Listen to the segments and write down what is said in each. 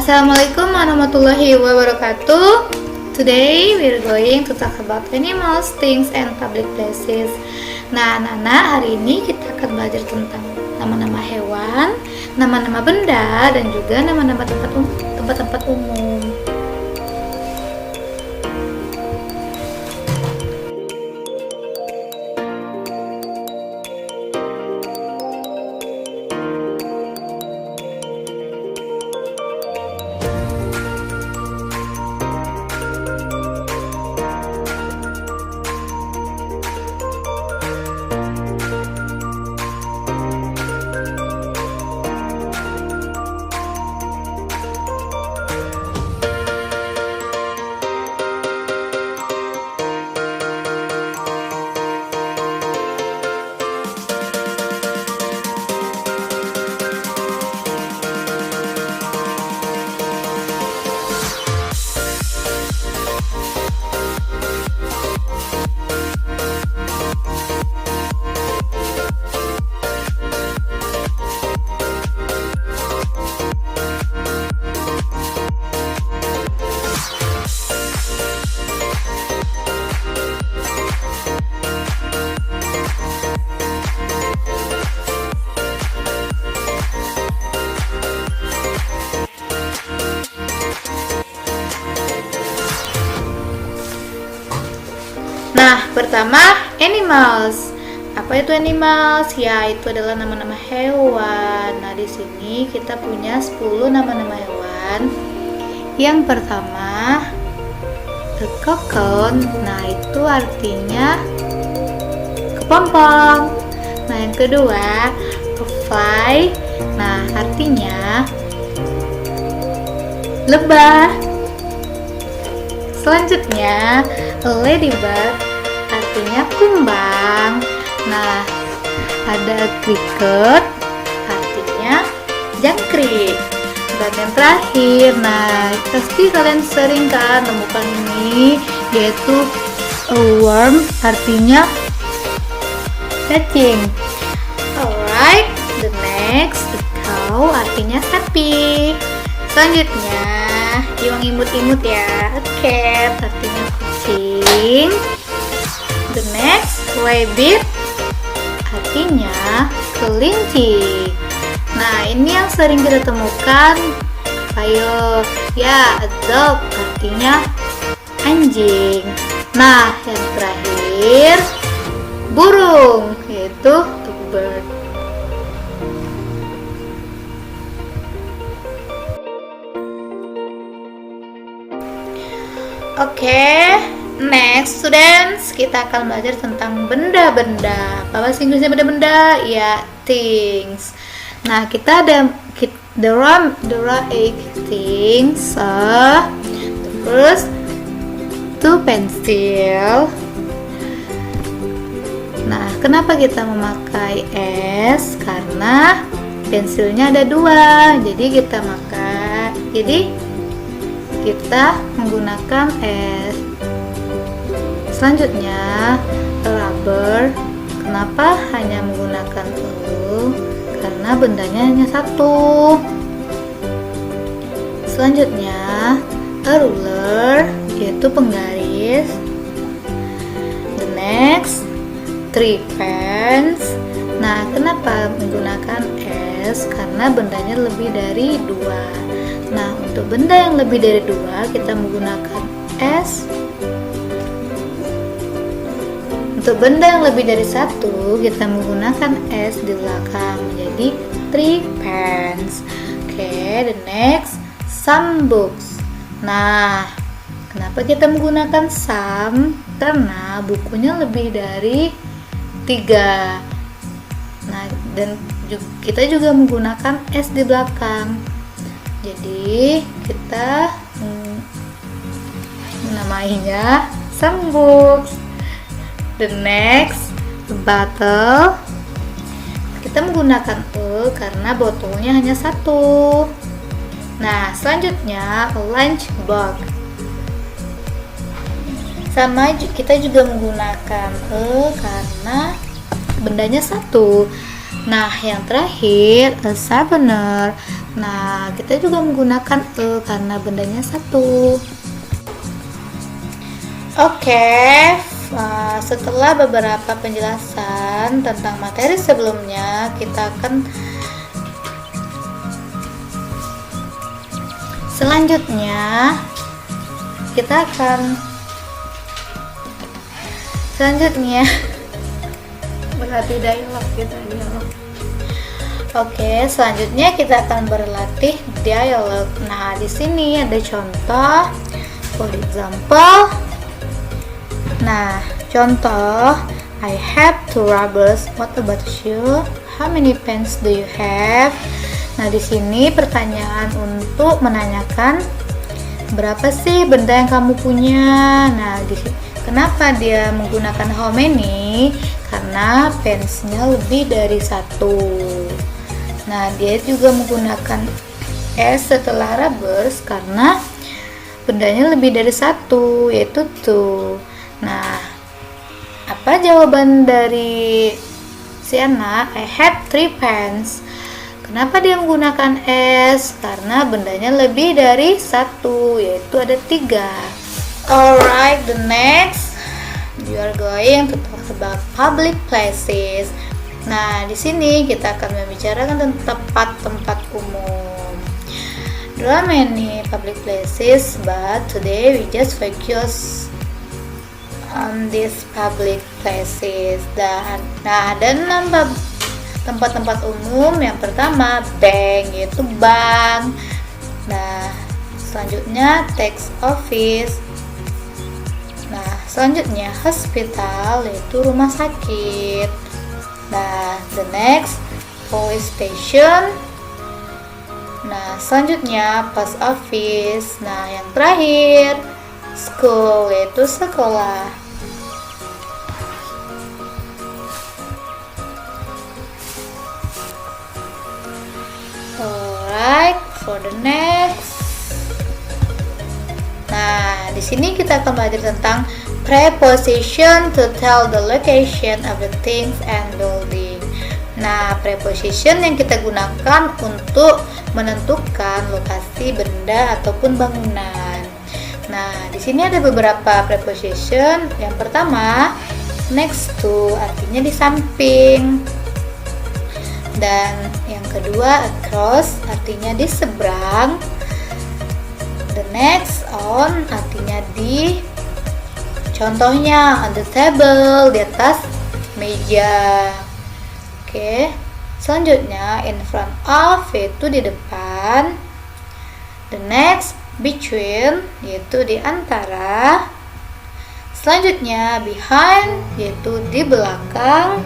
Assalamualaikum warahmatullahi wabarakatuh. Today we're going to talk about animals, things, and public places. Nah, anak-anak, hari ini kita akan belajar tentang nama-nama hewan, nama-nama benda, dan juga nama-nama tempat-tempat umum. Nah, pertama, animals. Apa itu animals? Ya, itu adalah nama-nama hewan. Nah, di sini kita punya 10 nama-nama hewan. Yang pertama, the cocoon. Nah, itu artinya kepompong. Nah, yang kedua, a fly. Nah, artinya lebah. Selanjutnya, a ladybird artinya kumbang. Nah, ada cricket artinya jangkrik. Dan yang terakhir, nah pasti kalian sering kan temukan ini, yaitu a worm artinya cacing. Alright, the next, the cow artinya sapi. Selanjutnya, yang imut-imut ya, a cat artinya kucing. The next, rabbit artinya kelinci. Nah, ini yang sering kita temukan. Ayo, ya, a dog artinya anjing. Nah, yang terakhir, burung, yaitu a bird. Oke, next students, kita akan belajar tentang benda-benda. Apa bahasa Inggrisnya benda-benda? Ya, things. Nah, there are 8 things. The first, 2 pencil. Nah, kenapa kita memakai S? Karena pensilnya ada 2, jadi kita menggunakan S. Selanjutnya, rubber. Kenapa hanya menggunakan U? Karena bendanya hanya 1. Selanjutnya, a ruler, yaitu penggaris. The next, 3 pens. Nah, kenapa menggunakan S? Karena bendanya lebih dari 2. Nah, untuk benda yang lebih dari 2 kita menggunakan S. Untuk benda yang lebih dari 1 kita menggunakan S di belakang, menjadi 3 pens. Oke, the next, some books. Nah, kenapa kita menggunakan some? Karena bukunya lebih dari 3. Nah, dan kita juga menggunakan S di belakang. Jadi kita menamainya some books. The next, the bottle. Kita menggunakan E karena botolnya hanya 1. Nah, selanjutnya a lunch bag. Sama, kita juga menggunakan E karena bendanya 1. Nah, yang terakhir, a sharpener. Nah, kita juga menggunakan E karena bendanya satu. Oke, setelah beberapa penjelasan tentang materi sebelumnya, kita akan selanjutnya berlatih dialog gitu, dialog. Oke, selanjutnya kita akan berlatih dialog. Nah, di sini ada contoh. For example, nah, contoh, I have 2 rubbers. What about you? How many pens do you have? Nah, di sini pertanyaan untuk menanyakan berapa sih benda yang kamu punya. Nah, kenapa dia menggunakan how many? Karena pensnya lebih dari satu. Nah, dia juga menggunakan S setelah rubbers karena bendanya lebih dari satu, yaitu 2. Nah, apa jawaban dari si anak? I have 3 pens. Kenapa dia menggunakan S? Karena bendanya lebih dari satu, yaitu ada 3. Alright, the next you are going to talk about public places. Nah, di sini kita akan membicarakan tentang tempat-tempat umum. There are many public places, but today we just focus on these public places. Nah, ada 6 tempat-tempat umum. Yang pertama, bank, yaitu bank. Nah, selanjutnya tax office. Nah, selanjutnya hospital, yaitu rumah sakit. Nah, the next, police station. Nah, selanjutnya post office. Nah, yang terakhir, school, yaitu sekolah. Alright, for the next. Nah, di sini kita akan belajar tentang preposition to tell the location of the things and building. Nah, preposition yang kita gunakan untuk menentukan lokasi benda ataupun bangunan. Nah, di sini ada beberapa preposition. Yang pertama, next to, artinya di samping. Dan yang kedua, across, artinya di seberang. The next, on, artinya di. Contohnya, on the table, di atas meja. Oke. Selanjutnya, in front of, yaitu di depan. The next, between, yaitu di antara. Selanjutnya, behind, yaitu di belakang.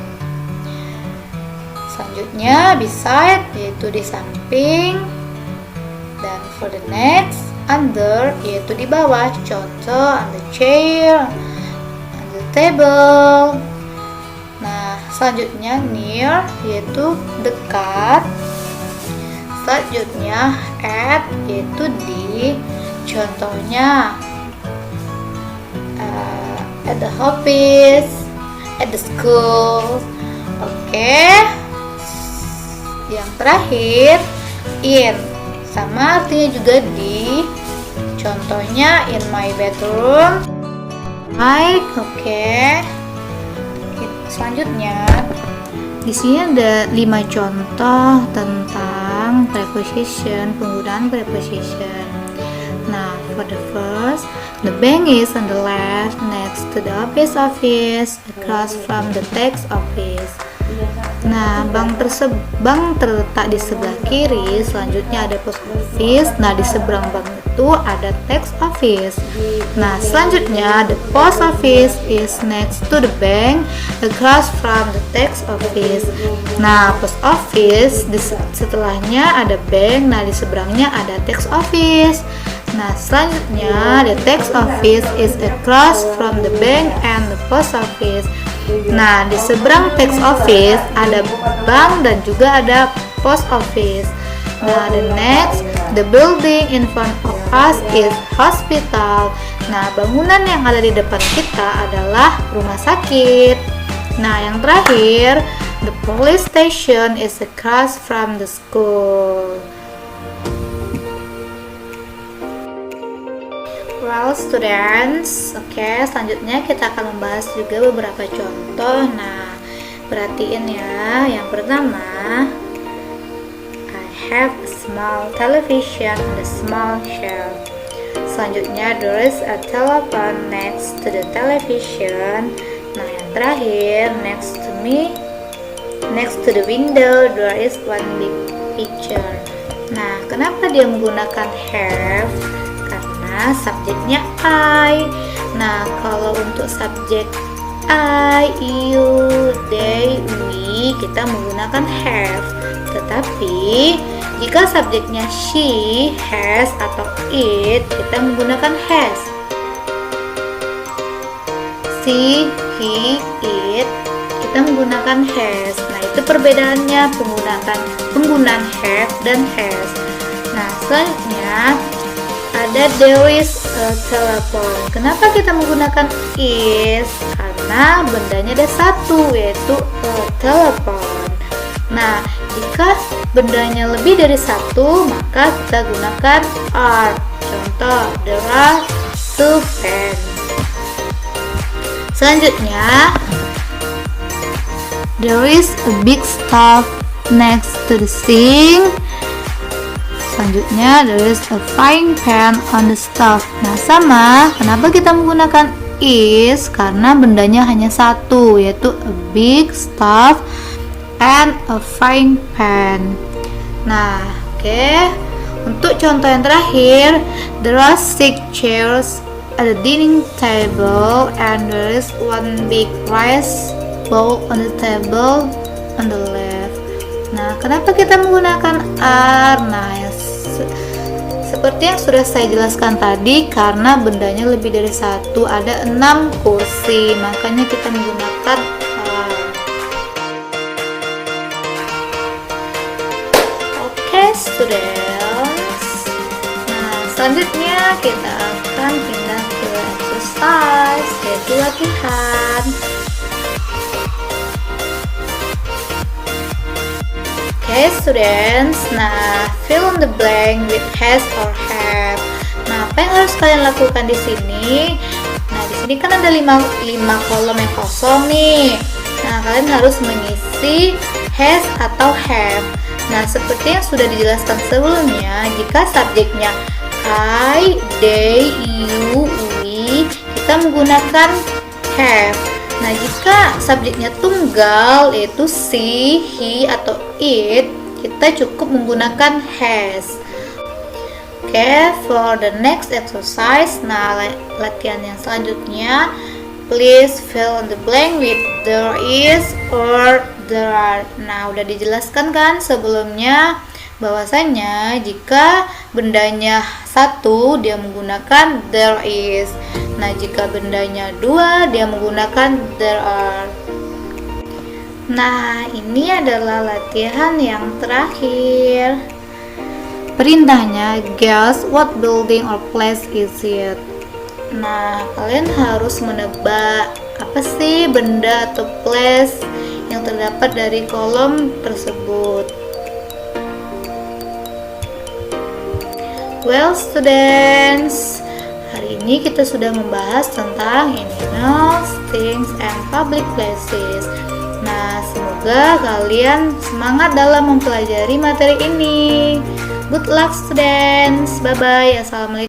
Selanjutnya, beside, yaitu di samping. Dan for the next, under, yaitu di bawah. Contoh, on the chair, on the table. Nah, selanjutnya near, yaitu dekat. Selanjutnya at, yaitu di. Contohnya at the office, at the school. Oke. Yang terakhir, in, sama artinya juga di. Contohnya in my bedroom. Baik, oke. Selanjutnya, di sini ada 5 contoh tentang preposition, penggunaan preposition. Nah, for the first, the bank is on the left, next to the office, across from the tax office. Nah, bank terletak di sebelah kiri, selanjutnya ada post office. Nah, di seberang bank itu ada tax office. Nah, selanjutnya the post office is next to the bank, across from the tax office. Nah, post office setelahnya ada bank. Nah, di seberangnya ada tax office. Nah, selanjutnya the tax office is across from the bank and the post office. Nah, di seberang tax office ada bank dan juga ada post office. Nah, the next, the building in front of us is hospital. Nah, bangunan yang ada di depan kita adalah rumah sakit. Nah, yang terakhir, the police station is across from the school. Well, students, selanjutnya kita akan membahas juga beberapa contoh. Nah, perhatiin ya. Yang pertama, I have a small television on a small shelf. Selanjutnya, there is a telephone next to the television. Nah, yang terakhir, next to me, next to the window, there is one big picture. Nah, kenapa dia menggunakan have? Karena subjeknya I. Nah, kalau untuk subjek I, you, they, we, kita menggunakan have. Tetapi jika subjeknya she, has, atau it, kita menggunakan has. She, he, it, kita menggunakan has. Nah, itu perbedaannya penggunaan have dan has. Nah, selanjutnya ada there is a telephone. Kenapa kita menggunakan is? Karena bendanya ada satu, yaitu a telephone. Nah, jika bendanya lebih dari satu, maka kita gunakan are. Contoh, there are two pens. Selanjutnya, there is a big stove next to the sink. Selanjutnya, there is a frying pan on the stove. Nah, sama. Kenapa kita menggunakan is? Karena bendanya hanya satu, yaitu a big stove and a frying pan. Nah, untuk contoh yang terakhir, there are 6 chairs at the dining table and there is one big rice bowl on the table on the left. Nah, kenapa kita menggunakan are? Nah, seperti yang sudah saya jelaskan tadi, karena bendanya lebih dari satu, ada 6 kursi, makanya kita menggunakan are. Students, nah selanjutnya kita akan pindah ke exercise, yaitu latihan. Students, nah fill in the blank with has or have. Nah, apa yang harus kalian lakukan di sini? Nah, di sini kan ada 5 kolom yang kosong nih. Nah, kalian harus mengisi has atau have. Nah, seperti yang sudah dijelaskan sebelumnya, jika subjeknya I, they, you, we, kita menggunakan have. Nah, jika subjeknya tunggal, yaitu she, he, atau it, kita cukup menggunakan has. For the next exercise, nah latihan yang selanjutnya, please fill in the blank with there is or there are. Nah, udah dijelaskan kan sebelumnya bahwasanya jika bendanya satu, dia menggunakan there is. Nah, jika bendanya 2, dia menggunakan there are. Nah, ini adalah latihan yang terakhir. Perintahnya, guess what building or place is it? Nah, kalian harus menebak apa sih benda atau place yang terdapat dari kolom tersebut. Well, students, hari ini kita sudah membahas tentang animals, things, and public places. Nah, semoga kalian semangat dalam mempelajari materi ini. Good luck, students. Bye-bye. Assalamualaikum.